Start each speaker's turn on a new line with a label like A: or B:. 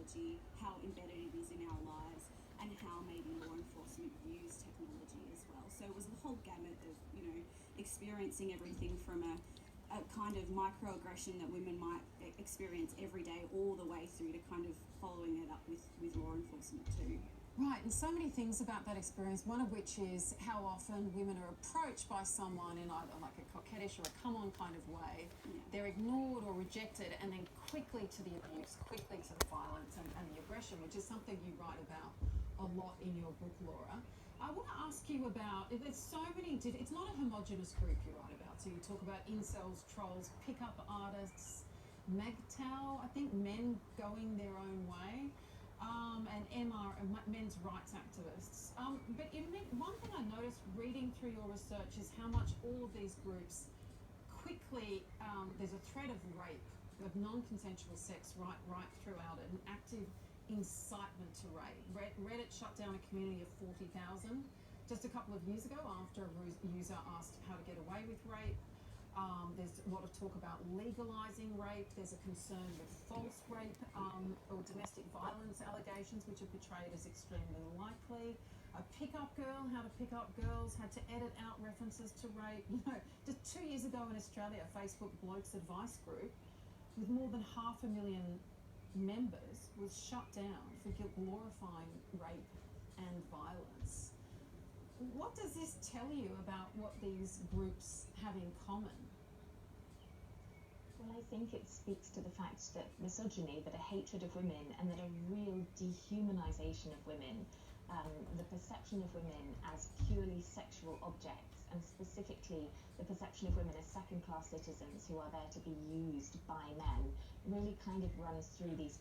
A: technology, how embedded it is in our lives, and how maybe law enforcement use technology as well. So it was the whole gamut of, experiencing everything from a kind of microaggression that women might experience every day, all the way through to kind of following it up with law enforcement too.
B: Right, and so many things about that experience, one of which is how often women are approached by someone in either like a coquettish or a come-on kind of way.
A: Yeah.
B: They're ignored or rejected, and then quickly to the abuse, quickly to the violence and the aggression, which is something you write about a lot in your book, Laura. I want to ask you about, there's so many, it's not a homogenous group you write about. So you talk about incels, trolls, pickup artists, MGTOW, I think men going their own way. And men's rights activists. But one thing I noticed reading through your research is how much all of these groups quickly, there's a thread of rape, of non-consensual sex right throughout it, an active incitement to rape. Reddit shut down a community of 40,000 just a couple of years ago after a user asked how to get away with rape. There's a lot of talk about legalising rape. There's a concern with false rape or domestic violence allegations, which are portrayed as extremely likely. A pickup girl, how to pick up girls, had to edit out references to rape. Just 2 years ago in Australia, a Facebook Blokes Advice group with more than 500,000 members was shut down for glorifying rape and violence. What does this tell you about what these groups have in common?
C: Well, I think it speaks to the fact that misogyny, that a hatred of women, and that a real dehumanization of women, the perception of women as purely sexual objects, and specifically the perception of women as second-class citizens who are there to be used by men, really kind of runs through these